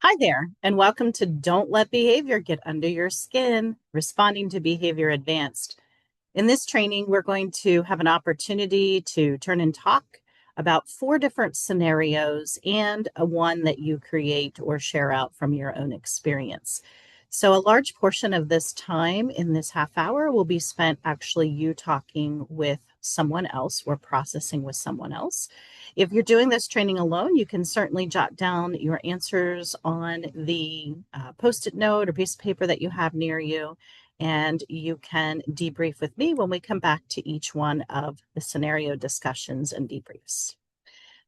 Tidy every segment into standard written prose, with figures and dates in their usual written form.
Hi there, and welcome to Don't Let Behavior Get Under Your Skin, Responding to Behavior Advanced. In this training, we're going to have an opportunity to turn and talk about four different scenarios and a one that you create or share out from your own experience. So, a large portion of this time in this half hour will be spent actually you talking with someone else or processing with someone else. If you're doing this training alone, you can certainly jot down your answers on the post-it note or piece of paper that you have near you, and you can debrief with me when we come back to each one of the scenario discussions and debriefs.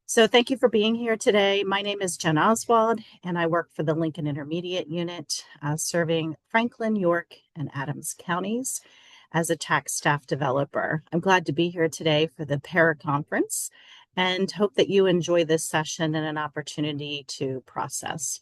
So thank you for being here today. My name is Jen Oswald, and I work for the Lincoln Intermediate Unit, serving Franklin, York, and Adams counties as a tax staff developer. I'm glad to be here today for the PARA conference and hope that you enjoy this session and an opportunity to process.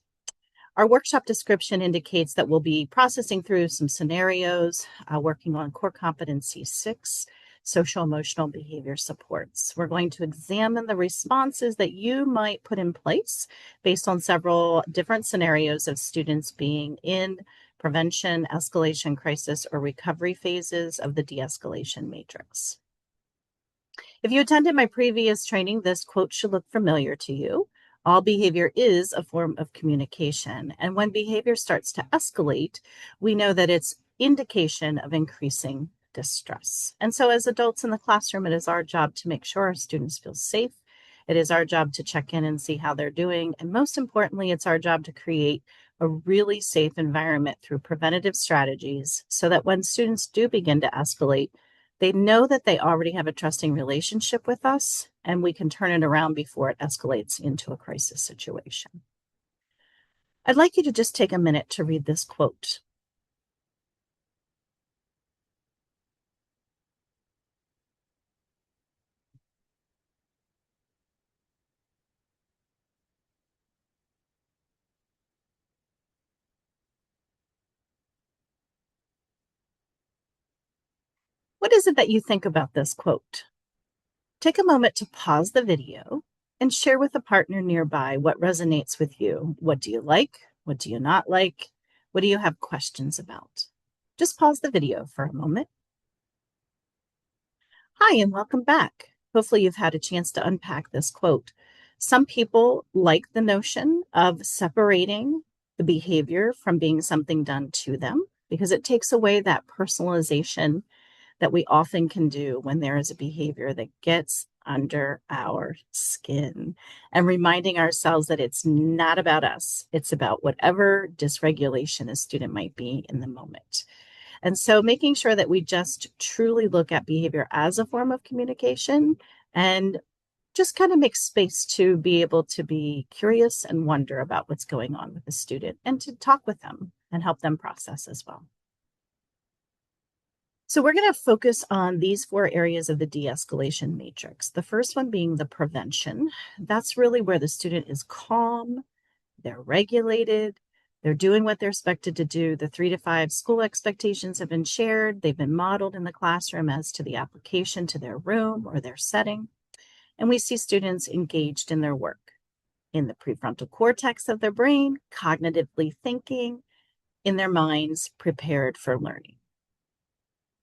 Our workshop description indicates that we'll be processing through some scenarios, working on core competency 6, social emotional behavior supports. We're going to examine the responses that you might put in place based on several different scenarios of students being in prevention, escalation, crisis, or recovery phases of the de-escalation matrix. If you attended my previous training, this quote should look familiar to you. All behavior is a form of communication. And when behavior starts to escalate, we know that it's indication of increasing distress. And so as adults in the classroom, it is our job to make sure our students feel safe. It is our job to check in and see how they're doing. And most importantly, it's our job to create a really safe environment through preventative strategies so that when students do begin to escalate, they know that they already have a trusting relationship with us, and we can turn it around before it escalates into a crisis situation. I'd like you to just take a minute to read this quote. What is it that you think about this quote? Take a moment to pause the video and share with a partner nearby what resonates with you. What do you like? What do you not like? What do you have questions about? Just pause the video for a moment. Hi, and welcome back. Hopefully, you've had a chance to unpack this quote. Some people like the notion of separating the behavior from being something done to them because it takes away that personalization that we often can do when there is a behavior that gets under our skin, and reminding ourselves that it's not about us. It's about whatever dysregulation a student might be in the moment. And so making sure that we just truly look at behavior as a form of communication and just kind of make space to be able to be curious and wonder about what's going on with the student and to talk with them and help them process as well. So we're going to focus on these four areas of the de-escalation matrix. The first one being the prevention. That's really where the student is calm, they're regulated, they're doing what they're expected to do. The 3 to 5 school expectations have been shared. They've been modeled in the classroom as to the application to their room or their setting. And we see students engaged in their work in the prefrontal cortex of their brain, cognitively thinking, in their minds, prepared for learning.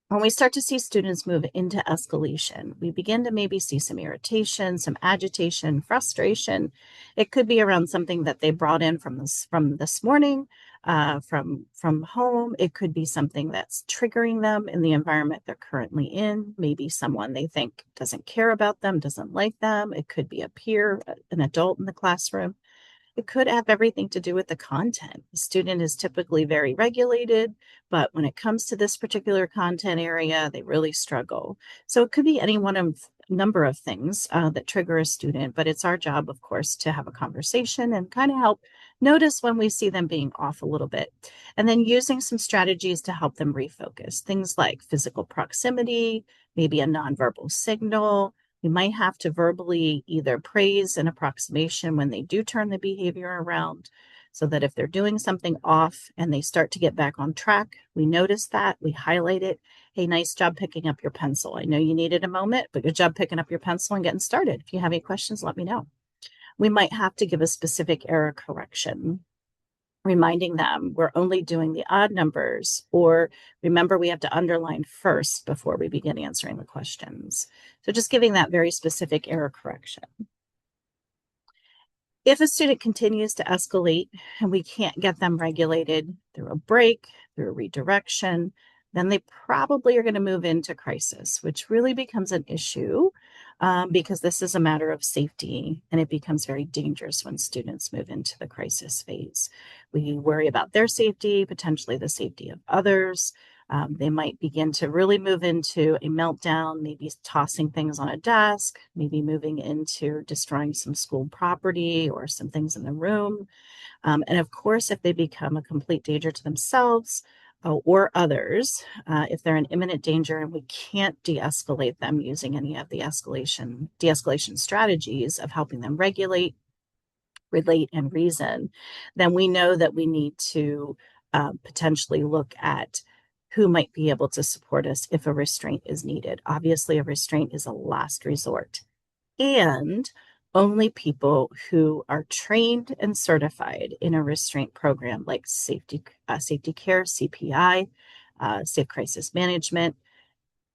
When we start to see students move into escalation, we begin to maybe see some irritation, some agitation, frustration. It could be around something that they brought in from this morning, from home. It could be something that's triggering them in the environment they're currently in. Maybe someone they think doesn't care about them, doesn't like them. It could be a peer, an adult in the classroom. It could have everything to do with the content. The student is typically very regulated, but when it comes to this particular content area, they really struggle. So it could be any one of number of things that trigger a student, but it's our job, of course, to have a conversation and kind of help notice when we see them being off a little bit. And then using some strategies to help them refocus. Things like physical proximity, maybe a nonverbal signal. We might have to verbally either praise an approximation when they do turn the behavior around, so that if they're doing something off and they start to get back on track, we notice that, we highlight it. Hey, nice job picking up your pencil. I know you needed a moment, but good job picking up your pencil and getting started. If you have any questions, let me know. We might have to give a specific error correction. reminding them we're only doing the odd numbers, or remember we have to underline first before we begin answering the questions. So just giving that very specific error correction. If a student continues to escalate and we can't get them regulated through a break, through a redirection, then they probably are going to move into crisis, which really becomes an issue because this is a matter of safety, and it becomes very dangerous when students move into the crisis phase. We worry about their safety, potentially the safety of others. They might begin to really move into a meltdown, maybe tossing things on a desk, maybe moving into destroying some school property or some things in the room. And of course, if they become a complete danger to themselves or others, if they're in imminent danger and we can't de-escalate them using any of the de-escalation strategies of helping them regulate, relate, and reason, then we know that we need to potentially look at who might be able to support us if a restraint is needed. Obviously, a restraint is a last resort, and only people who are trained and certified in a restraint program like safety care, CPI, safe crisis management.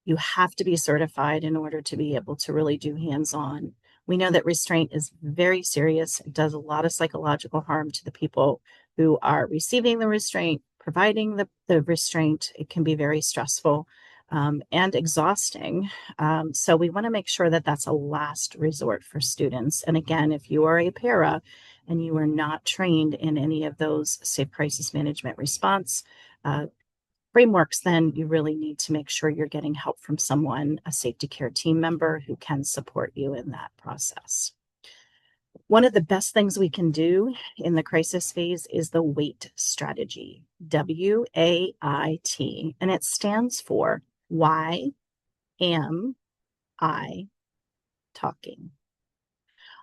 You have to be certified in order to be able to really do hands-on. We know that restraint is very serious. It does a lot of psychological harm to the people who are receiving the restraint, providing the restraint. It can be very stressful and exhausting. So we want to make sure that that's a last resort for students. And again, if you are a para and you are not trained in any of those safe crisis management response frameworks, then you really need to make sure you're getting help from someone, a safety care team member who can support you in that process. One of the best things we can do in the crisis phase is the WAIT strategy, WAIT, and it stands for why am I talking?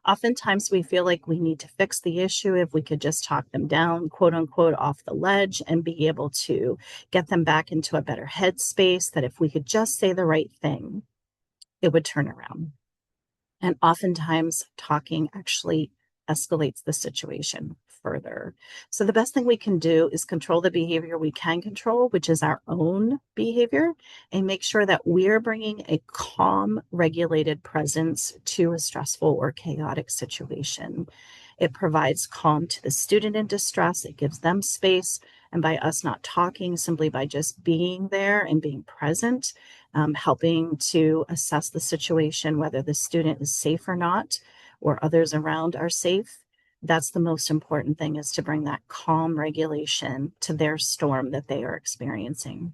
Oftentimes we feel like we need to fix the issue if we could just talk them down, quote unquote, off the ledge and be able to get them back into a better headspace, that if we could just say the right thing, it would turn around. And oftentimes talking actually escalates the situation further. So the best thing we can do is control the behavior we can control, which is our own behavior, and make sure that we're bringing a calm, regulated presence to a stressful or chaotic situation. It provides calm to the student in distress. It gives them space. And by us not talking, simply by just being there and being present, helping to assess the situation, whether the student is safe or not, or others around are safe. That's the most important thing, is to bring that calm regulation to their storm that they are experiencing.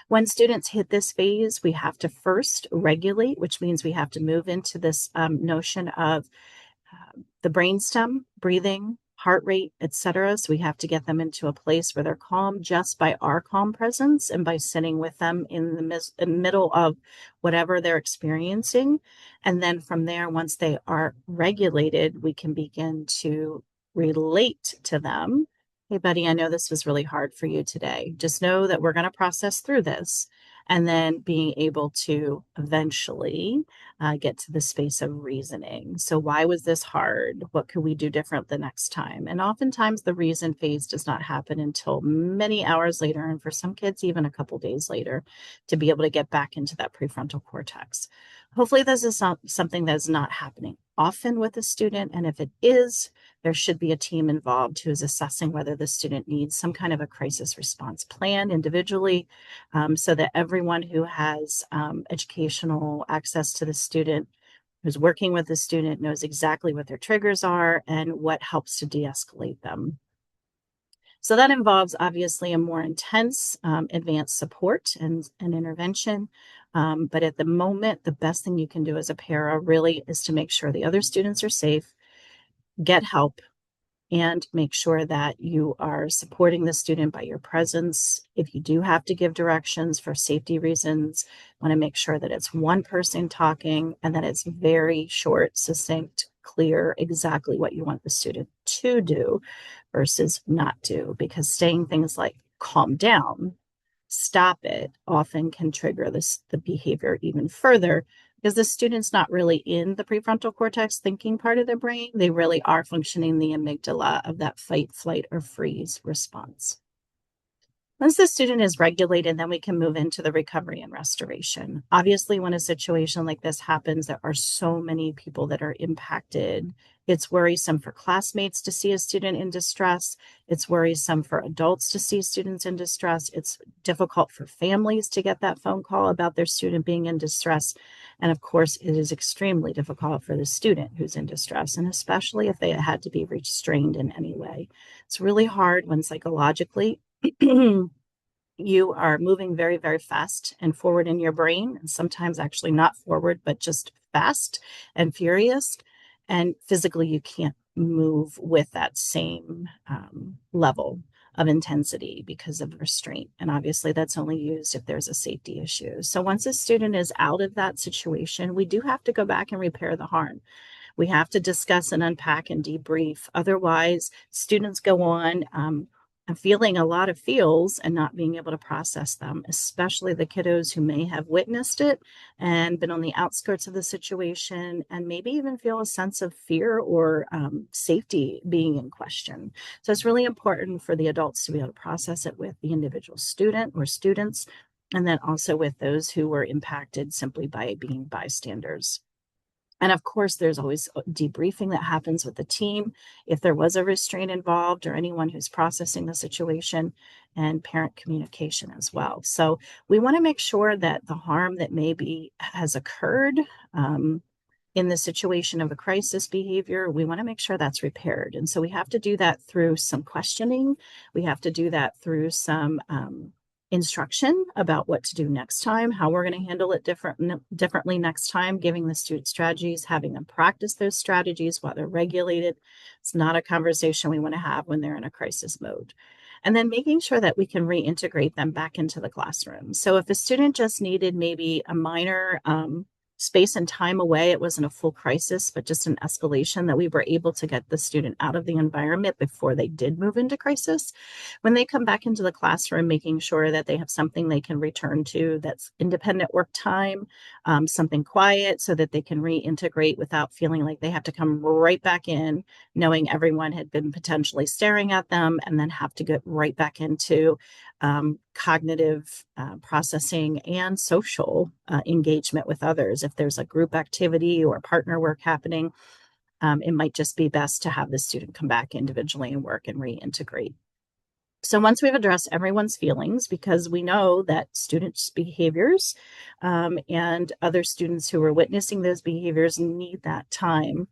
When students hit this phase, we have to first regulate, which means we have to move into this notion of the brainstem, breathing, heart rate, etc. So we have to get them into a place where they're calm just by our calm presence and by sitting with them in the middle of whatever they're experiencing. And then from there, once they are regulated, we can begin to relate to them. Hey, buddy, I know this was really hard for you today. Just know that we're going to process through this. And then being able to eventually get to the space of reasoning. So why was this hard? What could we do different the next time? And oftentimes the reason phase does not happen until many hours later, and for some kids, even a couple days later, to be able to get back into that prefrontal cortex. Hopefully this is something that is not happening often with a student. And if it is, there should be a team involved who is assessing whether the student needs some kind of a crisis response plan individually, so that everyone who has educational access to the student, who's working with the student, knows exactly what their triggers are and what helps to de-escalate them. So that involves obviously a more intense advanced support and intervention. But at the moment, the best thing you can do as a para really is to make sure the other students are safe, get help, and make sure that you are supporting the student by your presence. If you do have to give directions for safety reasons, want to make sure that it's one person talking and that it's very short, succinct, clear, exactly what you want the student to do versus not do, because saying things like calm down, stop it, often can trigger the behavior even further, because the student's not really in the prefrontal cortex thinking part of their brain. They really are functioning the amygdala of that fight, flight, or freeze response. Once the student is regulated, then we can move into the recovery and restoration. Obviously, when a situation like this happens, there are so many people that are impacted. It's worrisome for classmates to see a student in distress. It's worrisome for adults to see students in distress. It's difficult for families to get that phone call about their student being in distress. And of course, it is extremely difficult for the student who's in distress, and especially if they had to be restrained in any way. It's really hard when psychologically you are moving very, very fast and forward in your brain, and sometimes actually not forward, but just fast and furious. And physically, you can't move with that same level of intensity because of restraint. And obviously, that's only used if there's a safety issue. So once a student is out of that situation, we do have to go back and repair the harm. We have to discuss and unpack and debrief. Otherwise, students go on feeling a lot of feels and not being able to process them, especially the kiddos who may have witnessed it and been on the outskirts of the situation and maybe even feel a sense of fear or safety being in question. So it's really important for the adults to be able to process it with the individual student or students, and then also with those who were impacted simply by being bystanders. And of course, there's always debriefing that happens with the team if there was a restraint involved or anyone who's processing the situation, and parent communication as well. So we want to make sure that the harm that maybe has occurred in the situation of a crisis behavior, we want to make sure that's repaired. And so we have to do that through some questioning. We have to do that through some instruction about what to do next time, how we're going to handle it differently next time, giving the student strategies, having them practice those strategies while they're regulated. It's not a conversation we want to have when they're in a crisis mode. And then making sure that we can reintegrate them back into the classroom. So if a student just needed maybe a minor space and time away, it wasn't a full crisis, but just an escalation, that we were able to get the student out of the environment before they did move into crisis. When they come back into the classroom, making sure that they have something they can return to that's independent work time, something quiet so that they can reintegrate without feeling like they have to come right back in, knowing everyone had been potentially staring at them, and then have to get right back into cognitive processing and social engagement with others. If there's a group activity or partner work happening, it might just be best to have the student come back individually and work and reintegrate. So once we've addressed everyone's feelings, because we know that students' behaviors and other students who are witnessing those behaviors need that time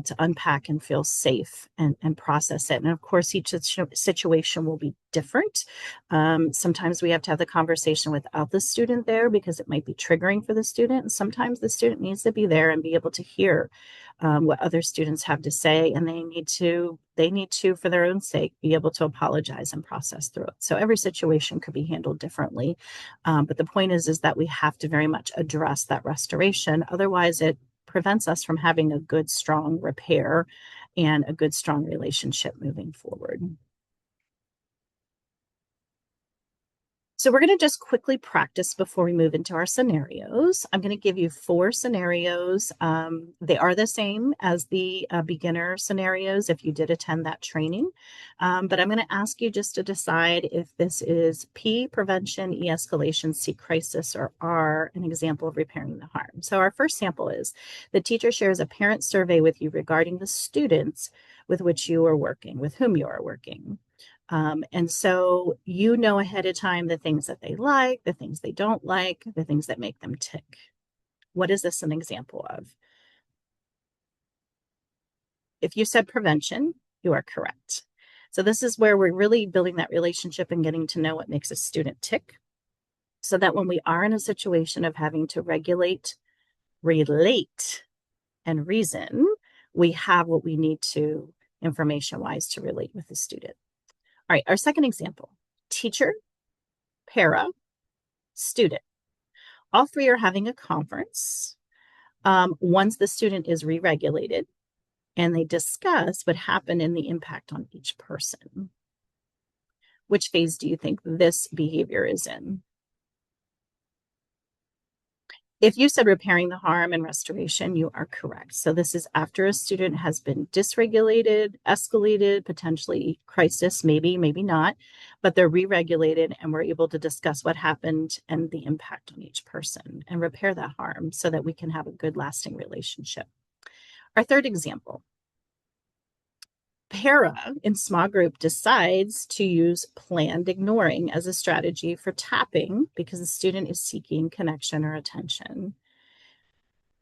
to unpack and feel safe and process it. And of course, each situation will be different. Sometimes we have to have the conversation without the student there because it might be triggering for the student. And sometimes the student needs to be there and be able to hear what other students have to say, and they need to, for their own sake, be able to apologize and process through it. So every situation could be handled differently. But the point is that we have to very much address that restoration. Otherwise, it prevents us from having a good, strong repair and a good, strong relationship moving forward. So we're going to just quickly practice before we move into our scenarios. I'm going to give you 4 scenarios. They are the same as the beginner scenarios if you did attend that training. But I'm going to ask you just to decide if this is P, prevention, E, escalation, C, crisis, or R, an example of repairing the harm. So our first sample is the teacher shares a parent survey with you regarding the students with which you are working, with whom you are working. And so you know ahead of time the things that they like, the things they don't like, the things that make them tick. What is this an example of? If you said prevention, you are correct. So this is where we're really building that relationship and getting to know what makes a student tick, so that when we are in a situation of having to regulate, relate, and reason, we have what we need to information-wise to relate with the student. All right, our second example, teacher, para, student. All 3 are having a conference once the student is re-regulated, and they discuss what happened and the impact on each person. Which phase do you think this behavior is in? If you said repairing the harm and restoration, you are correct. So this is after a student has been dysregulated, escalated, potentially crisis, maybe, maybe not, but they're re-regulated and we're able to discuss what happened and the impact on each person and repair that harm so that we can have a good lasting relationship. Our third example. Para in small group decides to use planned ignoring as a strategy for tapping because the student is seeking connection or attention.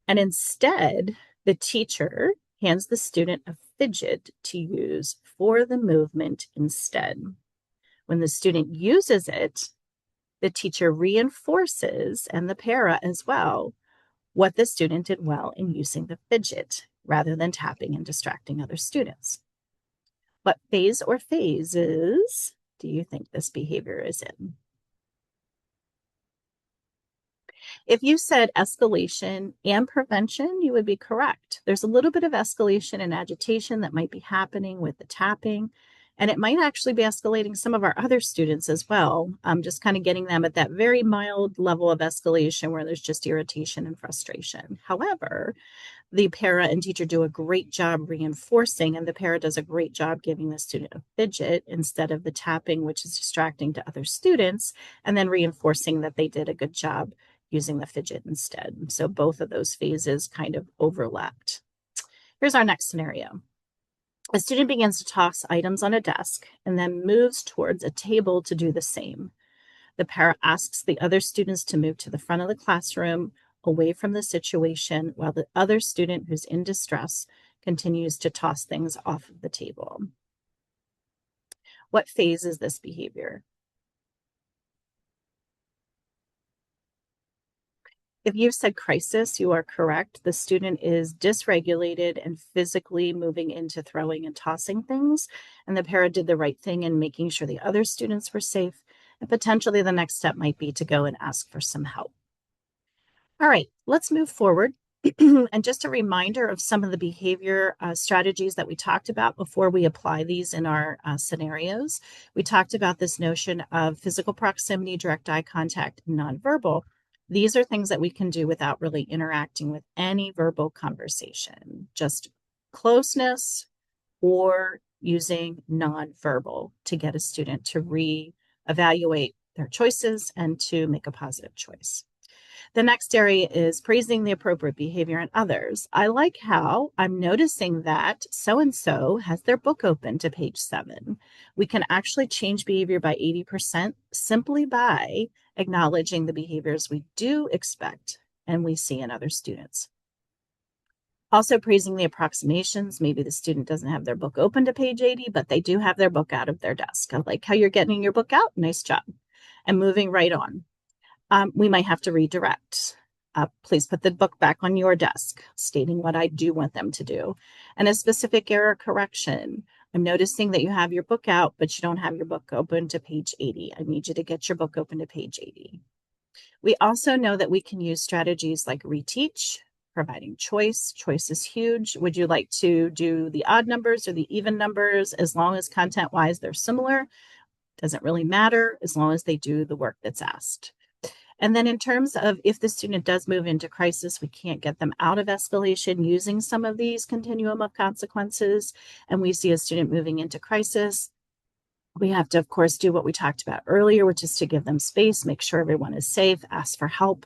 And instead, the teacher hands the student a fidget to use for the movement instead. When the student uses it, the teacher reinforces, and the para as well, what the student did well in using the fidget rather than tapping and distracting other students. What phase or phases do you think this behavior is in? If you said escalation and prevention, you would be correct. There's a little bit of escalation and agitation that might be happening with the tapping, and it might actually be escalating some of our other students as well, just kind of getting them at that very mild level of escalation where there's just irritation and frustration. However, the para and teacher do a great job reinforcing, and the para does a great job giving the student a fidget instead of the tapping, which is distracting to other students, and then reinforcing that they did a good job using the fidget instead. So both of those phases kind of overlapped. Here's our next scenario. A student begins to toss items on a desk and then moves towards a table to do the same. The para asks the other students to move to the front of the classroom away from the situation while the other student who's in distress continues to toss things off of the table. What phase is this behavior? If you've said crisis, you are correct. The student is dysregulated and physically moving into throwing and tossing things, and the para did the right thing in making sure the other students were safe, and potentially the next step might be to go and ask for some help. All right, let's move forward. And just a reminder of some of the behavior strategies that we talked about before we apply these in our scenarios. We talked about this notion of physical proximity, direct eye contact, and nonverbal. These are things that we can do without really interacting with any verbal conversation, just closeness or using nonverbal to get a student to reevaluate their choices and to make a positive choice. The next area is praising the appropriate behavior in others. I like how I'm noticing that so-and-so has their book open to page 7. We can actually change behavior by 80% simply by acknowledging the behaviors we do expect and we see in other students. Also praising the approximations. Maybe the student doesn't have their book open to page 80, but they do have their book out of their desk. I like how you're getting your book out. Nice job. And moving right on. We might have to redirect. Please put the book back on your desk, stating what I do want them to do. And a specific error correction. I'm noticing that you have your book out, but you don't have your book open to page 80. I need you to get your book open to page 80. We also know that we can use strategies like reteach, providing choice. Choice is huge. Would you like to do the odd numbers or the even numbers? As long as content-wise they're similar, doesn't really matter as long as they do the work that's asked. And then in terms of if the student does move into crisis, we can't get them out of escalation using some of these continuum of consequences, and we see a student moving into crisis, we have to, of course, do what we talked about earlier, which is to give them space, make sure everyone is safe, ask for help,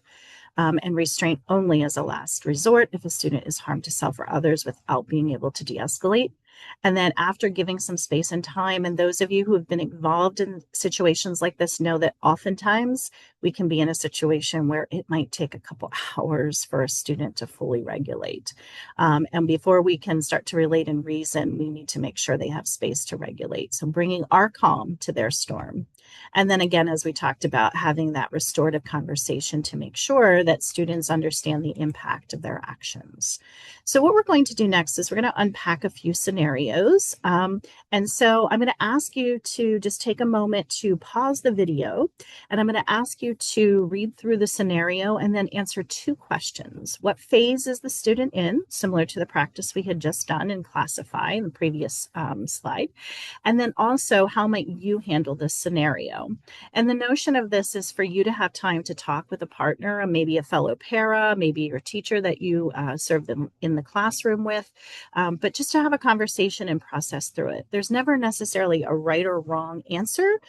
and restraint only as a last resort if a student is harmed to self or others without being able to de-escalate. And then after giving some space and time, and those of you who have been involved in situations like this know that oftentimes we can be in a situation where it might take a couple hours for a student to fully regulate. And before we can start to relate and reason, we need to make sure they have space to regulate. So bringing our calm to their storm. And then again, as we talked about, having that restorative conversation to make sure that students understand the impact of their actions. So what we're going to do next is we're going to unpack a few scenarios. And so I'm going to ask you to just take a moment to pause the video, and I'm going to ask you to read through the scenario and then answer 2 questions. What phase is the student in, similar to the practice we had just done in Classify in the previous slide? And then also, how might you handle this scenario? scenario. And the notion of this is for you to have time to talk with a partner, or maybe a fellow para, maybe your teacher that you serve them in the classroom with, but just to have a conversation and process through it. There's never necessarily a right or wrong answer,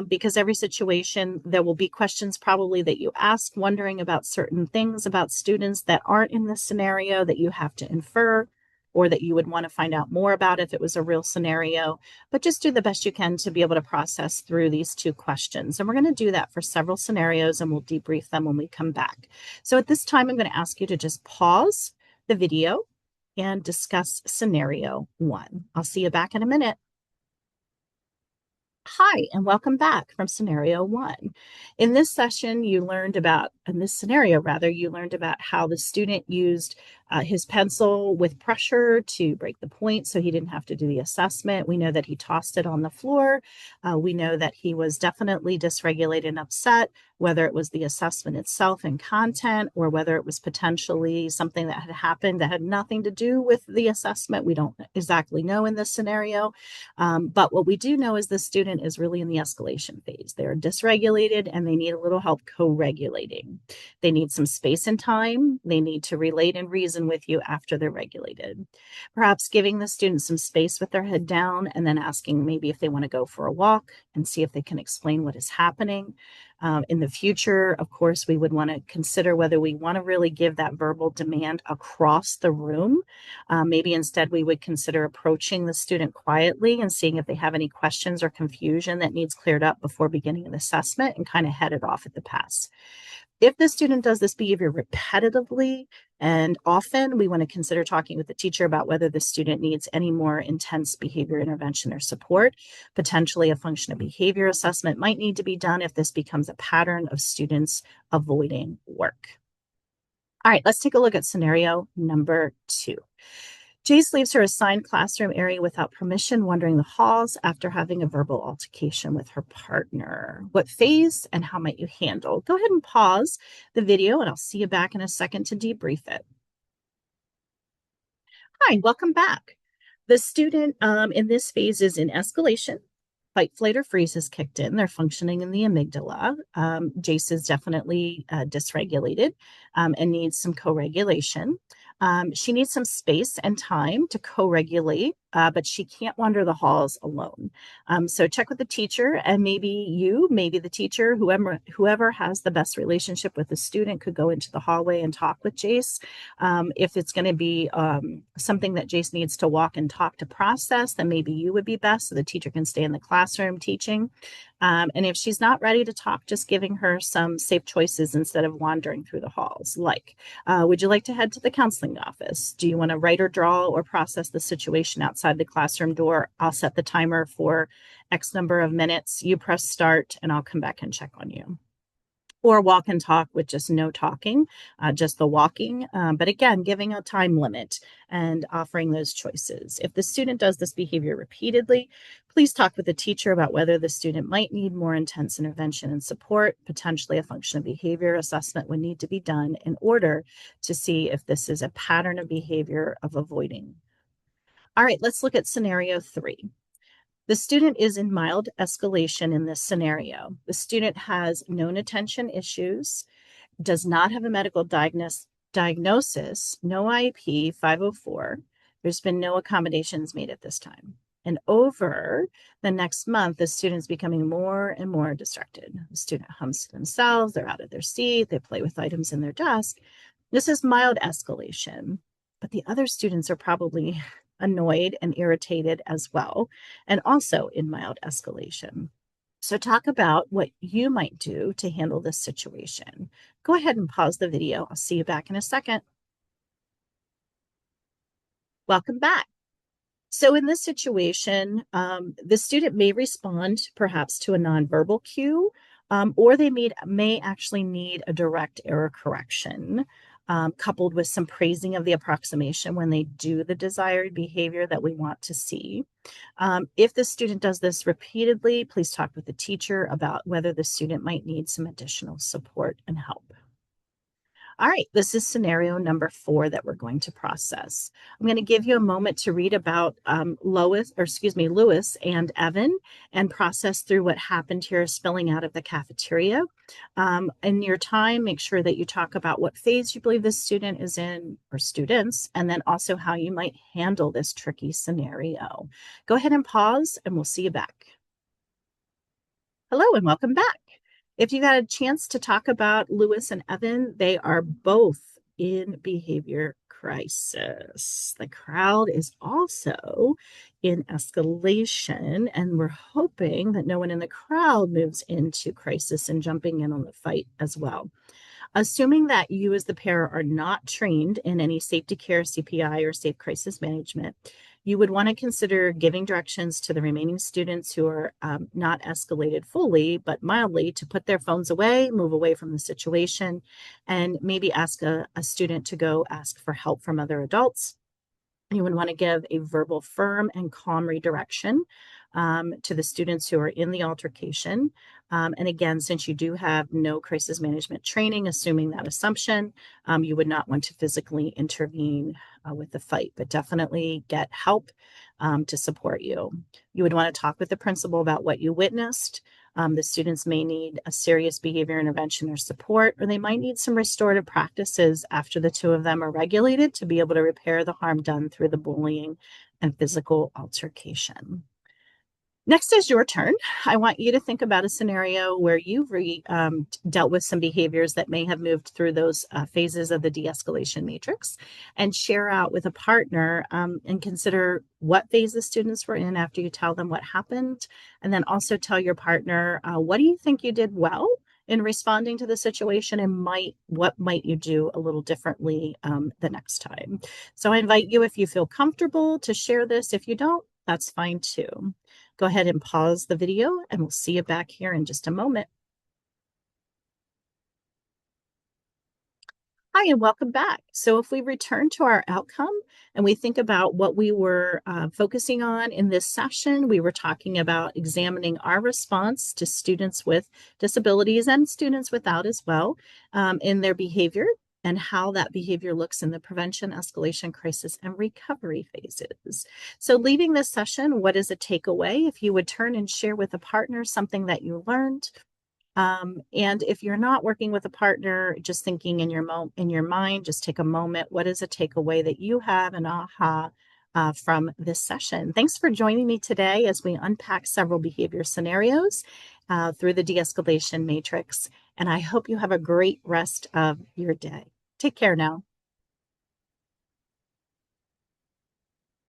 because every situation, there will be questions probably that you ask, wondering about certain things about students that aren't in this scenario that you have to infer, or that you would want to find out more about if it was a real scenario. But just do the best you can to be able to process through these two questions. And we're going to do that for several scenarios, and we'll debrief them when we come back. So at this time, I'm going to ask you to just pause the video and discuss scenario 1. I'll see you back in a minute. Hi, and welcome back from scenario 1. In this session, you learned about, in this scenario rather, you learned about how the student used his pencil with pressure to break the point so he didn't have to do the assessment. We know that he tossed it on the floor. We know that he was definitely dysregulated and upset, whether it was the assessment itself and content, or whether it was potentially something that had happened that had nothing to do with the assessment. We don't exactly know in this scenario. But what we do know is the student is really in the escalation phase. They're dysregulated and they need a little help co-regulating. They need some space and time. They need to relate and reason with you after they're regulated. Perhaps giving the student some space with their head down and then asking maybe if they want to go for a walk and see if they can explain what is happening. In the future, of course, we would want to consider whether we want to really give that verbal demand across the room. Maybe instead we would consider approaching the student quietly and seeing if they have any questions or confusion that needs cleared up before beginning an assessment, and kind of head it off at the pass. If the student does this behavior repetitively and often, we want to consider talking with the teacher about whether the student needs any more intense behavior intervention or support. Potentially a function of behavior assessment might need to be done if this becomes a pattern of students avoiding work. All right, let's take a look at scenario number 2. Jace leaves her assigned classroom area without permission, wandering the halls after having a verbal altercation with her partner. What phase and how might you handle? Go ahead and pause the video, and I'll see you back in a second to debrief it. Hi, welcome back. The student in this phase is in escalation. Fight, flight, or freeze has kicked in. They're functioning in the amygdala. Jace is definitely dysregulated and needs some co-regulation. She needs some space and time to co-regulate, but she can't wander the halls alone. So check with the teacher, and maybe the teacher, whoever has the best relationship with the student, could go into the hallway and talk with Jace. If it's going to be something that Jace needs to walk and talk to process, then maybe you would be best so the teacher can stay in the classroom teaching. And if she's not ready to talk, just giving her some safe choices instead of wandering through the halls. Like, would you like to head to the counseling office? Do you want to write or draw or process the situation outside the classroom door? I'll set the timer for X number of minutes. You press start and I'll come back and check on you. Or walk and talk with just no talking, just the walking. But again, giving a time limit and offering those choices. If the student does this behavior repeatedly, please talk with the teacher about whether the student might need more intense intervention and support. Potentially a function of behavior assessment would need to be done in order to see if this is a pattern of behavior of avoiding. All right, let's look at scenario 3. The student is in mild escalation in this scenario. The student has known attention issues, does not have a medical diagnosis, no IEP 504. There's been no accommodations made at this time. And over the next month, the student's becoming more and more distracted. The student hums to themselves, they're out of their seat, they play with items in their desk. This is mild escalation, but the other students are probably annoyed and irritated as well, and also in mild escalation. So talk about what you might do to handle this situation. Go ahead and pause the video. I'll see you back in a second. Welcome back. So in this situation, the student may respond perhaps to a nonverbal cue, or they may actually need a direct error correction, coupled with some praising of the approximation when they do the desired behavior that we want to see. If the student does this repeatedly, please talk with the teacher about whether the student might need some additional support and help. All right, this is scenario number 4 that we're going to process. I'm going to give you a moment to read about Lewis and Evan and process through what happened here spilling out of the cafeteria. In your time, make sure that you talk about what phase you believe this student is in or students, and then also how you might handle this tricky scenario. Go ahead and pause, and we'll see you back. Hello and welcome back. If you got a chance to talk about Lewis and Evan, they are both in behavior crisis. The crowd is also in escalation, and we're hoping that no one in the crowd moves into crisis and jumping in on the fight as well. Assuming that you as the pair are not trained in any safety care, CPI, or safe crisis management, you would want to consider giving directions to the remaining students who are not escalated fully, but mildly, to put their phones away, move away from the situation, and maybe ask a student to go ask for help from other adults. You would want to give a verbal, firm, and calm redirection to the students who are in the altercation. And again, since you do have no crisis management training, assuming that assumption, you would not want to physically intervene with the fight, but definitely get help to support you. You would want to talk with the principal about what you witnessed. The students may need a serious behavior intervention or support, or they might need some restorative practices after the two of them are regulated to be able to repair the harm done through the bullying and physical altercation. Next is your turn. I want you to think about a scenario where you've dealt with some behaviors that may have moved through those phases of the de-escalation matrix, and share out with a partner and consider what phase the students were in after you tell them what happened. And then also tell your partner, what do you think you did well in responding to the situation, and what might you do a little differently the next time? So I invite you, if you feel comfortable, to share this. If you don't, that's fine too. Go ahead and pause the video, and we'll see you back here in just a moment. Hi, and welcome back. So if we return to our outcome and we think about what we were focusing on in this session, we were talking about examining our response to students with disabilities and students without as well in their behavior, and how that behavior looks in the prevention, escalation, crisis, and recovery phases. So leaving this session, what is a takeaway? If you would turn and share with a partner something that you learned. And if you're not working with a partner, just thinking in your mind, just take a moment. What is a takeaway that you have, an aha from this session? Thanks for joining me today as we unpack several behavior scenarios through the de-escalation matrix. And I hope you have a great rest of your day. Take care now.